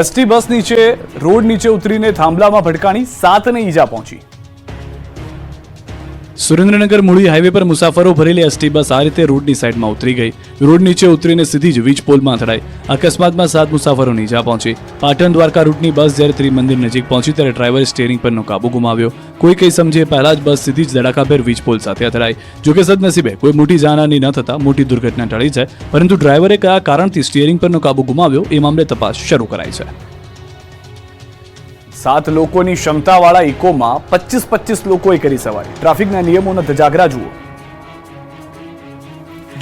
ST bus નીચે road નીચે ઉતરીને થાંભલામાં ભટકાણી 7ને ઈજા પહોંચી। સુરેન્દ્રનગર મૂળી હાઈવે પર મુસાફરો ભરેલી એસટી બસ આ રીતે રોડની સાઈડમાં ઉતરી ગઈ। રોડ નીચે ઉતરીને સીધી જ વીજ પોલમાં અથડાઈ। અકસ્માતમાં 7 મુસાફરોને ઈજા પહોંચી। પાટણ દ્વારકા રૂટની બસ જ્યારે ત્રિમંદિર નજીક પહોંચી ત્યારે ડ્રાઈવરે સ્ટીયરિંગ પરનો કાબુ ગુમાવ્યો। કોઈ કંઈ સમજે પહેલા જ બસ સીધી જ ધડાકાભેર વીજ પોલ સાથે અથડાઈ। જોકે સદનસીબે કોઈ મોટી જાનહાની ન થતા મોટી દુર્ઘટના ટળી છે, પરંતુ ડ્રાઈવરે કયા કારણથી સ્ટીયરિંગ પરનો કાબુ ગુમાવ્યો એ મામલે તપાસ શરૂ કરાઈ છે। 7 લોકોની ક્ષમતાવાળા ઇકોમાં 25 લોકોએ કરી સવારી। ટ્રાફિકના નિયમોના ધજાગરા જુઓ।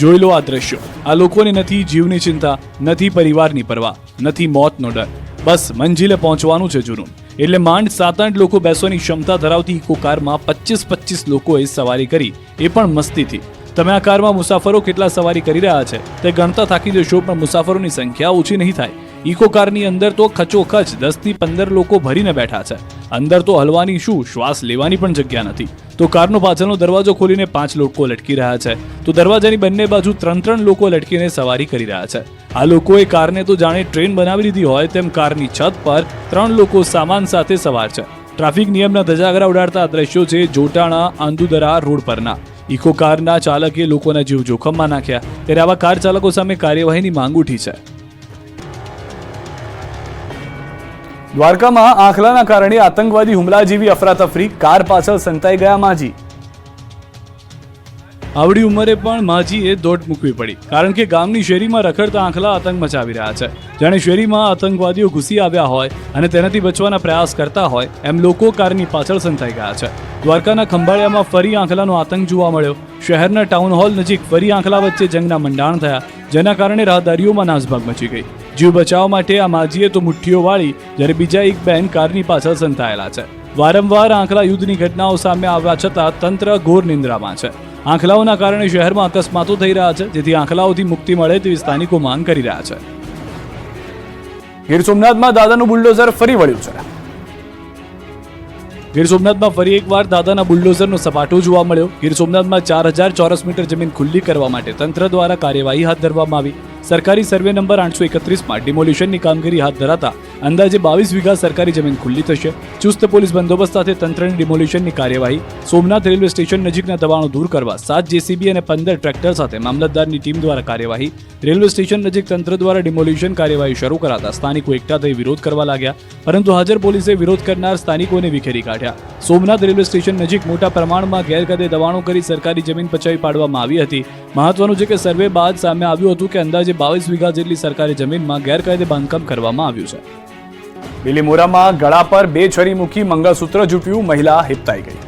જોઈ લો આ દ્રશ્યો। આ લોકોને નથી જીવની ચિંતા, નથી પરિવારની પરવા, નથી મોતનો ડર, બસ મંજિલે પહોંચવાનું છે જુનૂન। એટલે માંડ 7-8 લોકો બેસવાની ક્ષમતા ધરાવતી ઇકો કારમાં 25 લોકોએ સવારી કરી, એ પણ મસ્તીથી। તમે આ કારમાં મુસાફરો કેટલા સવારી કરી રહ્યા છે તે ગણતા થાકી જશો, પણ મુસાફરોની સંખ્યા ઓછી નહીં થાય। ઇકો કારની અંદર તો ખચોખચ 10 થી 15 લોકો ભરીને બેઠા છે। અંદર તો હલવાની શું, શ્વાસ લેવાની પણ જગ્યા નથી। તો કારનો પાછળનો દરવાજો ખોલીને 5 લોકો લટકી રહ્યા છે, તો દરવાજાની બંને બાજુ 3 લોકો લટકીને સવારી કરી રહ્યા છે। આ લોકોએ કારને તો જાણે ટ્રેન બનાવી લીધી હોય તેમ કારની છત પર 3 લોકો સામાન સાથે સવાર છે। ટ્રાફિક નિયમના ધજાગરા ઉડાડતા આ દ્રશ્યો છે જોટાણા આંદુદરા રોડ પરના। ઇકો કારના ચાલકે લોકોના જીવ જોખમમાં નાખ્યા, ત્યારે આવા કાર ચાલકો સામે કાર્યવાહીની માંગ ઉઠી છે। દ્વારકામાં આંખલાના કારણે આતંકવાદી હુમલા જેવી અફરાતફરી, કાર પાછળ સંતાઈ ગયા માજી। આવડી ઉંમરે પણ માજીએ દોટ મૂકવી પડી, કારણ કે ગામની શેરીમાં રખડતા આંખલા આતંક મચાવી રહ્યા છે। જાણે શેરીમાં આતંકવાદીઓ ઘૂસી આવ્યા હોય અને તેનાથી બચવાના પ્રયાસ કરતા હોય એમ લોકો કારની પાછળ સંતાઈ ગયા છે। દ્વારકાના ખંભાળિયામાં ફરી આંખલાનો આતંક જોવા મળ્યો। શહેરના ટાઉન હોલ નજીક ફરી આંખલા વચ્ચે જંગના મંડાણ થયા, જેના કારણે રાહદારીઓમાં નાસભાગ મચી ગઈ। જીવ બચાવવા માટે આ માજીએ તો મુઠ્ઠીઓ વાળી, જ્યારે બીજા એક બહેન કારની પાછળ સંતાયેલા છે। વારંવાર આંખલા યુદ્ધની ઘટનાઓ સામે આવ્યા છતાં તંત્ર ઘોર નિંદ્રામાં છે। આંખલાઓના કારણે શહેરમાં અકસ્માતો થઈ રહ્યા છે, જેથી આંખલાઓથી મુક્તિ મળે તેવી સ્થાનિકો માંગ કરી રહ્યા છે। ગીર સોમનાથમાં દાદાનું બુલડોઝર ફરી વળ્યું છે। ગીર સોમનાથમાં ફરી એકવાર દાદાના બુલડોઝરનો સપાટો જોવા મળ્યો। ગીર સોમનાથમાં 4000 ચોરસ મીટર જમીન ખુલ્લી કરવા માટે તંત્ર દ્વારા કાર્યવાહી હાથ ધરવામાં આવી। સરકારી સર્વે નંબર 831માં ડિમોલિશનની કામગીરી હાથ ધરાતા અંદાજે 22 વીઘા સરકારી જમીન ખુલ્લી થશે। ચુસ્ત પોલીસ બંદોબસ્ત સાથે તંત્રની ડિમોલિશનની કાર્યવાહી। સોમનાથ રેલવે સ્ટેશન નજીકના દબાણો દૂર કરવા 7 જેસીબી અને 15 ટ્રેક્ટર સાથે મામલતદારની ટીમ દ્વારા કાર્યવાહી। રેલવે સ્ટેશન નજીક તંત્ર દ્વારા ડિમોલિશન કાર્યવાહી શરૂ કરાતા સ્થાનિકો એકઠા થઈ વિરોધ કરવા લાગ્યા, પરંતુ હાજર પોલીસે વિરોધ કરનાર સ્થાનિકોને વિખેરી કાઢ્યા। સોમનાથ રેલવે સ્ટેશન નજીક મોટા પ્રમાણમાં ગેરકાયદે દબાણો કરી સરકારી જમીન પચાવી પાડવામાં આવી હતી। મહત્વનું છે કે સર્વે બાદ સામે આવ્યું હતું કે અંદાજે 22 વીઘા જેટલી સરકારી જમીનમાં ગેરકાયદે બાંધકામ કરવામાં આવ્યું છે। બિલીમોરામાં ગળા પર 2 છરી મૂકી મંગળસૂત્ર જૂટ્યું, મહિલા હિપતાઈ ગઈ।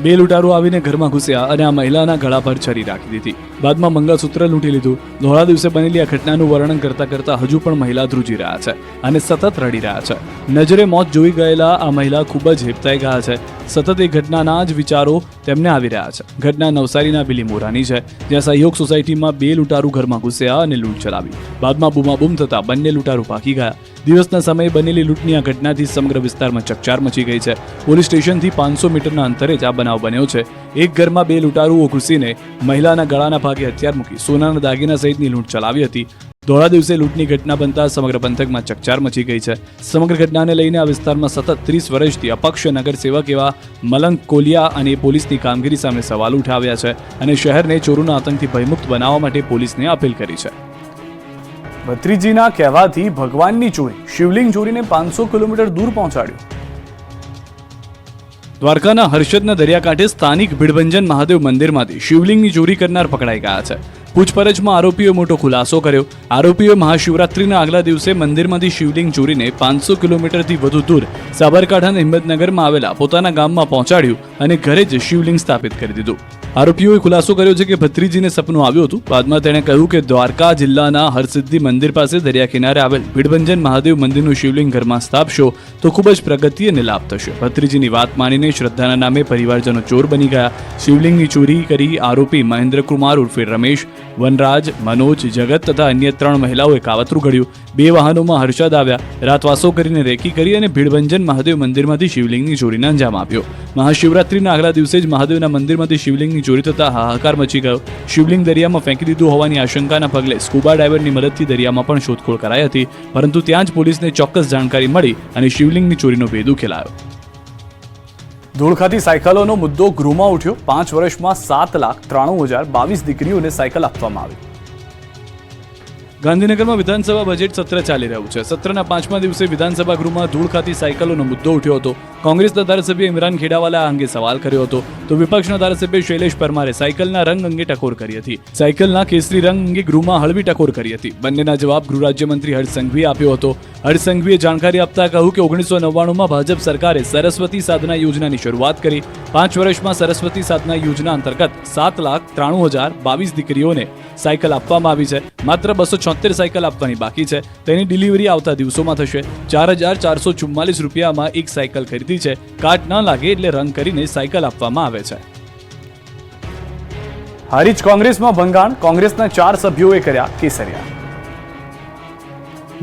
2 લૂંટારૂ આવીને ઘરમાં ઘૂસ્યા અને આ મહિલાના ગળા પર છરી રાખી દીધી, બાદમાં મંગળસૂત્ર લૂંટી લીધું। ધોળા દિવસે બનેલી આ ઘટનાનું વર્ણન કરતા હજુ પણ મહિલા ધ્રુજી રહ્યા છે અને સતત રડી રહ્યા છે। નજરે મોત જોઈ ગયેલા આ મહિલા ખૂબ જ હિપતાઈ ગયા છે। સતત એ ઘટનાના જ વિચારો તેમને આવી રહ્યા છે। ઘટના નવસારીના બિલીમોરાની છે, જ્યાં સહયોગ સોસાયટીમાં 2 લૂંટારૂ ઘરમાં ઘૂસ્યા અને લૂંટ ચલાવી, બાદમાં બૂમાબૂમ થતા બંને લૂંટારૂ ભાગી ગયા। દિવસના સમયે બનેલી લૂંટની આ ઘટનાથી સમગ્ર વિસ્તારમાં ચકચાર મચી ગઈ છે। પોલીસ સ્ટેશનથી 500 મીટરના અંતરે જ આ બનાવ બન્યો છે। એક ઘરમાં 2 લૂંટારૂઓ ઘૂસીને મહિલાના ગળાના ભાગે હથિયાર મૂકી સોનાના દાગીના સહિતની લૂંટ ચલાવી હતી। ધોળા દિવસે લૂંટની ઘટના બનતા સમગ્ર પંથકમાં ચકચાર મચી ગઈ છે। સમગ્ર ઘટનાને લઈને આ વિસ્તારમાં સતત 30 વર્ષથી અપક્ષ નગરસેવક એવા મલંગ કોલિયા અને પોલીસની કામગીરી સામે સવાલ ઉઠાવ્યા છે અને શહેરને ચોરોના આતંકથી ભયમુક્ત બનાવવા માટે પોલીસને અપીલ કરી છે। ભત્રીજીના કહેવાથી ભગવાનની ચોરી, શિવલિંગ ચોરીને 500 કિલોમીટર દૂર પહોંચાડ્યું। દ્વારકાના હર્ષદના દરિયાકાંઠે સ્થાનિક ભીડભંજન મહાદેવ મંદિરમાંથી શિવલિંગની ચોરી કરનાર પકડાઈ ગયા છે। પૂછપરછમાં આરોપીઓએ મોટો ખુલાસો કર્યો। આરોપીઓએ મહાશિવરાત્રીના આગલા દિવસે મંદિરમાંથી શિવલિંગ ચોરીને 500 કિલોમીટરથી વધુ દૂર સાબરકાંઠાના હિંમતનગરમાં આવેલા પોતાના ગામમાં પહોંચાડ્યું અને ઘરે જ શિવલિંગ સ્થાપિત કરી દીધું। આરોપીઓએ ખુલાસો કર્યો છે કે ભત્રીજીને સપનું આવ્યું હતું। બાદમાં તેણે કહ્યું કે દ્વારકા જિલ્લાના હરસિદ્ધિ મંદિર પાસે દરિયા કિનારે આવેલ ભીડભંજન મહાદેવ મંદિરનું શિવલિંગ ઘરમાં સ્થાપશો તો ખૂબ જ પ્રગતિ અને લાભ થશે। ભત્રીજીની વાત માનીને શ્રદ્ધાના નામે પરિવારજનો ચોર બની ગયા। શિવલિંગની ચોરી કરી આરોપી મહેન્દ્રકુમાર ઉર્ફે રમેશ, વનરાજ, મનોજ, જગત તથા અન્ય 3 મહિલાઓએ કાવતરું ઘડ્યું। 2 વાહનોમાં હર્ષદ આવ્યા, રાતવાસો કરીને રેકી કરી અને ભીડભંજન મહાદેવ મંદિરમાંથી શિવલિંગની ચોરીને અંજામ આપ્યો। મહાશિવરાત્રીના આગલા દિવસે જ મહાદેવના મંદિરમાંથી શિવલિંગની ચોરી થતા હાહાકાર મચી ગયો. શિવલિંગ દરિયામાં ફેંકી દીધું હોવાની આશંકાના પગલે સ્કુબા ડાઇવરની મદદથી દરિયામાં પણ શોધખોળ કરાઈ હતી, પરંતુ ત્યાં જ પોલીસને ચોક્કસ જાણકારી મળી અને શિવલિંગની ચોરીનો ભેદ ઉકેલાયો. ધૂળ ખાતી સાયકલોનો મુદ્દો ગૃહમાં ઉઠ્યો. 5 વર્ષમાં 7,93,022 દીકરીઓને સાયકલ આપવામાં આવી. ગાંધીનગરમાં વિધાનસભા બજેટ સત્ર ચાલી રહ્યું છે. સત્રના 5મા દિવસે વિધાનસભા ગૃહમાં ધૂળ ખાતી સાયકલોનો મુદ્દો ઉઠ્યો હતો. કોંગ્રેસના ધારાસભ્ય ઇમરાન ખેડાવાલા આ અંગે સવાલ કર્યો હતો, તો વિપક્ષના ધારાસભ્ય શૈલેષ પરમારે સાયકલના રંગ અંગે ટકોર કરી હતી. સાયકલના કેસરી રંગ અંગે ગૃહમાં હળવી ટકોર કરી હતી. બંનેના જવાબ ગૃહ રાજ્યમંત્રી હર્ષ સંઘવીએ આપ્યો હતો. હર્ષ સંઘવીએ જાણકારી આપતા કહ્યું કે 1999માં ભાજપ સરકારે સરસ્વતી સાધના યોજનાની શરૂઆત કરી. 5 વર્ષમાં સરસ્વતી સાધના યોજના અંતર્ગત 7,93,022 દીકરીઓને સાયકલ આપવામાં આવી છે. માત્ર 276 સાયકલ આપવાની બાકી છે. તેની ડિલિવરી આવતા દિવસોમાં થશે. 4,444 રૂપિયામાં એક સાયકલ ખરીદી છે. કાટ ન લાગે એટલે રંગ કરીને સાયકલ આપવામાં આવે છે. હારીજ કોંગ્રેસમાં ભંગાણ. કોંગ્રેસના 4 સભ્યોએ કર્યા કેસરિયા.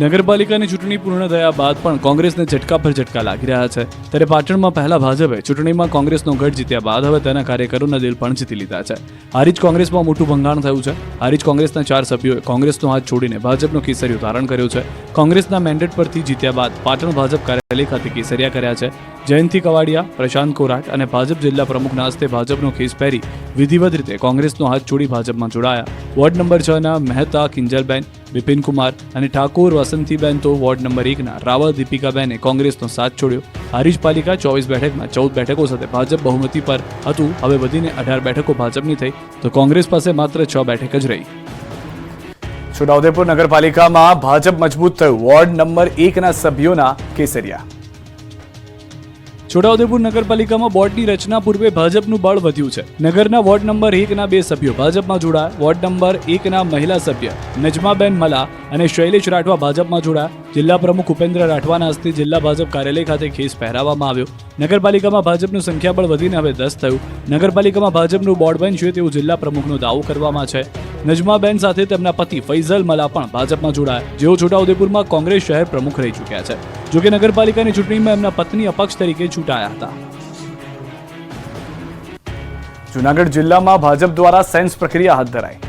નગરપાલિકાની ચૂંટણી પૂર્ણ થયા બાદ પણ કોંગ્રેસને ઝટકા પર ઝટકા લાગી રહ્યા છે. ત્યારે પાટણમાં પહેલા ભાજપે ચૂંટણીમાં કોંગ્રેસનો ગઢ જીત્યા બાદ હવે તેના કાર્યકરોના દિલ પણ જીતી લીધા છે. હારીજ કોંગ્રેસમાં મોટું ભંગાણ થયું છે. હારીજ કોંગ્રેસના 4 સભ્યોએ કોંગ્રેસનો હાથ છોડીને ભાજપનો કેસરિયો ધારણ કર્યો છે. કોંગ્રેસના મેન્ડેટ પરથી જીત્યા બાદ પાટણ ભાજપ કાર્યાલય ખાતે કેસરિયા કર્યા છે. જયંતિ કવાડિયા, પ્રશાંત કોરાટ અને ભાજપ જિલ્લા પ્રમુખના હસ્તે ભાજપનો ખેસ પહેરી વિધિવત રીતે કોંગ્રેસનો હાથ છોડી ભાજપમાં જોડાયા. વોર્ડ નંબર 6ના મહેતા કિંજલબેન, બિપિન કુમાર અને ઠાકોર વસંતીબેન તો વોર્ડ નંબર 1ના રાવલ દીપિકાબેને કોંગ્રેસનો સાથ છોડ્યો. હારીજ પાલિકા 24 બેઠકમાં 14 બેઠકો સાથે ભાજપ બહુમતી પર હતું. હવે વધીને 18 બેઠકો ભાજપની થઈ તો કોંગ્રેસ પાસે માત્ર 6 બેઠક જ રહી. છોટાઉદેપુર નગરપાલિકામાં ભાજપ મજબૂત થયું. વોર્ડ નંબર 1ના સભ્યોના કેસરિયા. છોટાઉદેપુર નગરપાલિકામાં બોર્ડની રચના પૂર્વે ભાજપનું બળ વધ્યું છે. નગરના વોર્ડ નંબર 1ના 2 સભ્યો ભાજપમાં જોડાયા. વોર્ડ નંબર 1ના મહિલા સભ્ય નજમાબેન મલા અને શૈલેષ રાઠવા ભાજપમાં જોડાયા. જિલ્લા પ્રમુખ ઉપેન્દ્ર રાઠવાના હસ્તે જિલ્લા ભાજપ કાર્યાલય ખાતે ખેસ પહેરાવવામાં આવ્યો. નગરપાલિકામાં ભાજપનું સંખ્યાબળ વધીને હવે 10 થયું. નગરપાલિકામાં ભાજપનું બોર્ડ બનશે તેવું જિલ્લા પ્રમુખનો દાવો કરવામાં છે. નજમાબેન સાથે તેમના પતિ ફૈઝલ મલા પણ ભાજપમાં જોડાયા, જેઓ છોટાઉદેપુરમાં કોંગ્રેસ શહેર પ્રમુખ રહી ચૂક્યા છે. જોકે નગરપાલિકાની ચૂંટણીમાં એમના પત્ની અપક્ષ તરીકે ચૂંટાયા હતા. જૂનાગઢ જિલ્લામાં ભાજપ દ્વારા સેન્સ પ્રક્રિયા હાથ ધરાઈ.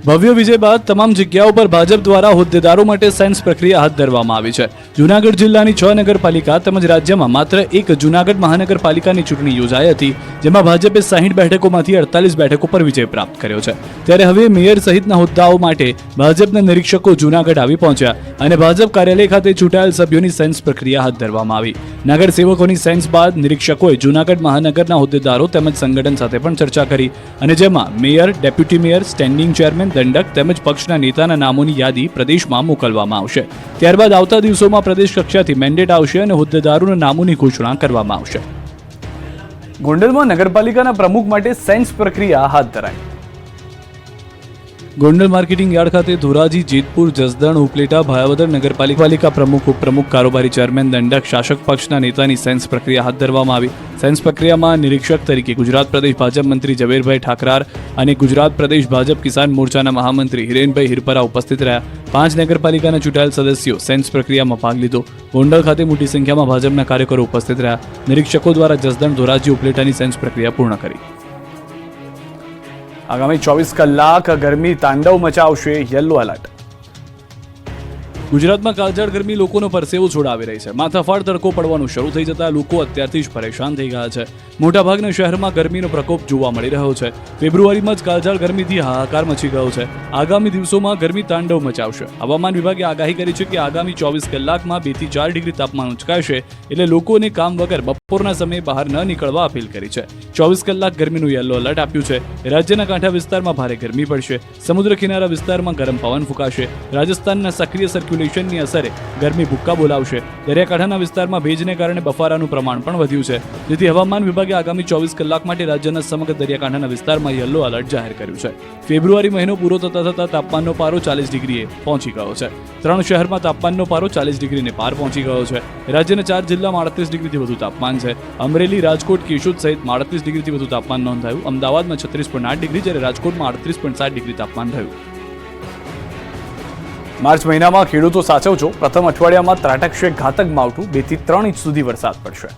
ભવ્ય વિજય બાદ તમામ જગ્યાઓ પર ભાજપ દ્વારા હોદ્દેદારો માટે સેન્સ પ્રક્રિયા હાથ ધરવામાં આવી છે. જૂનાગઢ જિલ્લાની 6 નગરપાલિકા તેમજ રાજ્યમાં માત્ર એક જૂનાગઢ મહાનગરપાલિકાની ચૂંટણી યોજાઈ હતી, જેમાં ભાજપે 60 બેઠકોમાંથી 48 બેઠકો પર વિજય પ્રાપ્ત કર્યો છે. ત્યારે હવે મેયર સહિતના હોદ્દાઓ માટે ભાજપના નિરીક્ષકો જૂનાગઢ આવી પહોંચ્યા અને ભાજપ કાર્યાલય ખાતે ચૂંટાયેલ સભ્યોની સેન્સ પ્રક્રિયા હાથ ધરવામાં આવી. નગર સેવકોની સેન્સ બાદ નિરીક્ષકોએ જૂનાગઢ મહાનગરના હોદ્દેદારો તેમજ સંગઠન સાથે પણ ચર્ચા કરી અને જેમાં mayor, deputy mayor, standing chairman, દંડક તેમજ પક્ષના નેતાના નામોની યાદી પ્રદેશમાં મોકલવામાં આવશે. ત્યારબાદ આવતા દિવસોમાં પ્રદેશ કક્ષાથી મેન્ડેટ આવશે અને હોદ્દેદારોના નામોની ઘોષણા કરવામાં આવશે. ગોંડલમાં નગરપાલિકાના પ્રમુખ માટે સેન્સ પ્રક્રિયા હાથ ધરાઈ. ગોંડલ માર્કેટિંગ યાર્ડ ખાતે ધોરાજી, જેતપુર, જસદણ, ઉપલેટા, ભાયાવદર નગરપાલિકા પ્રમુખ, ઉપપ્રમુખ, કારોબારી ચેરમેન, દંડક, શાસક પક્ષના નેતાની સેન્સ પ્રક્રિયા હાથ ધરવામાં આવી. સેન્સ પ્રક્રિયામાં નિરીક્ષક તરીકે ગુજરાત પ્રદેશ ભાજપ મંત્રી ઝવેરભાઈ ઠાકરાર અને ગુજરાત પ્રદેશ ભાજપ કિસાન મોરચાના મહામંત્રી હિરેનભાઈ હિરપરા ઉપસ્થિત રહ્યા. 5 નગરપાલિકાના ચૂંટાયેલ સદસ્યો સેન્સ પ્રક્રિયામાં ભાગ લીધો. ગોંડલ ખાતે મોટી સંખ્યામાં ભાજપના કાર્યકરો ઉપસ્થિત રહ્યા. નિરીક્ષકો દ્વારા જસદણ, ધોરાજી, ઉપલેટાની સેન્સ પ્રક્રિયા પૂર્ણ કરી. આગામી 24 કલાક ગરમી તાંડવ મચાવશે. Yellow alert. ગુજરાતમાં કાળઝાળ ગરમી લોકોનો પરસેવો છોડાવી રહી છે. માથાફાડ તડકો પડવાનું શરૂ થઈ જતા લોકો અત્યારથી જ પરેશાન થઈ ગયા છે. મોટાભાગના શહેરમાં ગરમીનો પ્રકોપ જોવા મળી રહ્યો છે. ફેબ્રુઆરીમાં જ કાળઝાળ ગરમીથી હાહાકાર મચી ગયો છે. આગામી દિવસોમાં ગરમી તાંડવ મચાવશે. હવામાન વિભાગે આગાહી કરી છે કે આગામી 24 કલાકમાં 2 થી 4 ડિગ્રી તાપમાન ઉંચકાશે, એટલે લોકોને કામ વગર બપોરના સમયે બહાર ન નીકળવા અપીલ કરી છે. 24 કલાક ગરમીનું યલો એલર્ટ આપ્યું છે. રાજ્યના કાંઠા વિસ્તારમાં ભારે ગરમી પડશે. સમુદ્ર કિનારા વિસ્તારમાં ગરમ પવન ફૂંકાશે. રાજસ્થાનના સક્રિય સર્ક્યુલેશનની અસરે ગરમી ભૂક્કા બોલાવશે. દરિયાકાંઠાના વિસ્તારમાં ભેજને કારણે બફારાનું પ્રમાણ પણ વધ્યું છે, જેથી હવામાન વિભાગે આગામી 24 કલાક માટે રાજ્યના સમગ્ર દરિયાકાંઠાના વિસ્તારમાં યલો એલર્ટ જાહેર કર્યું છે. ફેબ્રુઆરી મહિનો પૂરો થતા તાપમાનનો પારો 40 ડિગ્રીએ પહોંચી ગયો છે. 3 શહેરમાં તાપમાનનો પારો 40 ડિગ્રીને પાર પહોંચી ગયો છે. રાજ્યના 4 જિલ્લામાં 38 ડિગ્રીથી વધુ તાપમાન છે. અમરેલી, રાજકોટ, કેશોદ સહિત 38 ડિગ્રીથી વધુ તાપમાન નોંધાયું. અમદાવાદમાં 36.8 ડિગ્રી, જ્યારે રાજકોટમાં 38.7 ડિગ્રી તાપમાન થયું. માર્ચ મહિનામાં ખેડૂતો સાચવજો. પ્રથમ અઠવાડિયામાં ત્રાટકશે ઘાતક માવઠું. 2 થી 3 ઇંચ સુધી વરસાદ પડશે.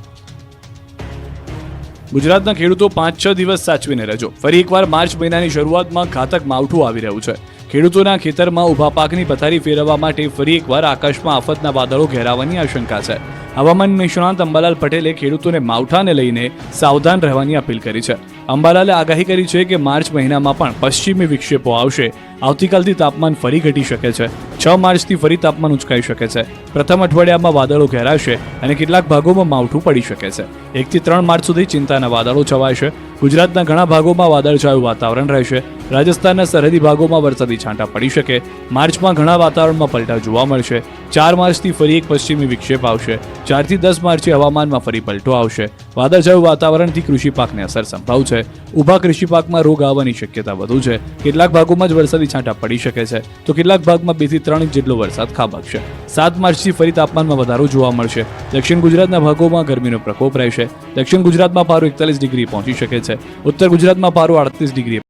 ગુજરાતના ખેડૂતો 5-6 દિવસ સાચવીને રહેજો. ફરી એકવાર માર્ચ મહિનાની શરૂઆતમાં ઘાતક માવઠું આવી રહ્યું છે. ખેડૂતોના ખેતરમાં ઊભા પાકની પથારી ફેરવવા માટે ફરી એકવાર આકાશમાં આફતના વાદળો ઘેરાવાની આશંકા છે. હવામાન નિષ્ણાંત અંબાલાલ પટેલે ખેડૂતોને માવઠાને લઈને સાવધાન રહેવાની અપીલ કરી છે. અંબાલાલે આગાહી કરી છે કે માર્ચ મહિનામાં પણ પશ્ચિમી વિક્ષેપો આવશે. આવતીકાલથી તાપમાન ફરી ઘટી શકે છે. 6 માર્ચથી ફરી તાપમાન ઉંચકાઈ શકે છે. પ્રથમ અઠવાડિયામાં વાદળો ઘેરાશે અને કેટલાક ભાગોમાં માવઠું પડી શકે છે. 1 થી 3 માર્ચ સુધી ચિંતાના વાદળો છવાશે. ગુજરાતના ઘણા ભાગોમાં વાદળછાયું વાતાવરણ રહેશે. રાજસ્થાનના સરહદી ભાગોમાં વરસાદી છાંટા પડી શકે. માર્ચમાં ઘણા વાતાવરણમાં પલટા જોવા મળશે. 4 માર્ચથી ફરી એક પશ્ચિમી વિક્ષેપ આવશે. 4 થી 10 માર્ચે હવામાનમાં ફરી પલટો આવશે. વાદળછાયું વાતાવરણથી કૃષિ પાકને અસર સંભવ છે. ઊભા કૃષિ પાકમાં રોગ આવવાની શક્યતા વધુ છે. કેટલાક ભાગોમાં જ વરસાદી છાંટા પડી શકે છે તો કેટલાક ભાગમાં 2 થી 3 ઇંચ જેટલો વરસાદ ખાબકશે. 7 માર્ચથી ફરી તાપમાનમાં વધારો જોવા મળશે. દક્ષિણ ગુજરાતના ભાગોમાં ગરમીનો પ્રકોપ રહેશે. દક્ષિણ ગુજરાતમાં પારો 41 ડિગ્રી પહોંચી શકે છે. ઉત્તર ગુજરાતમાં પારો 38 ડિગ્રી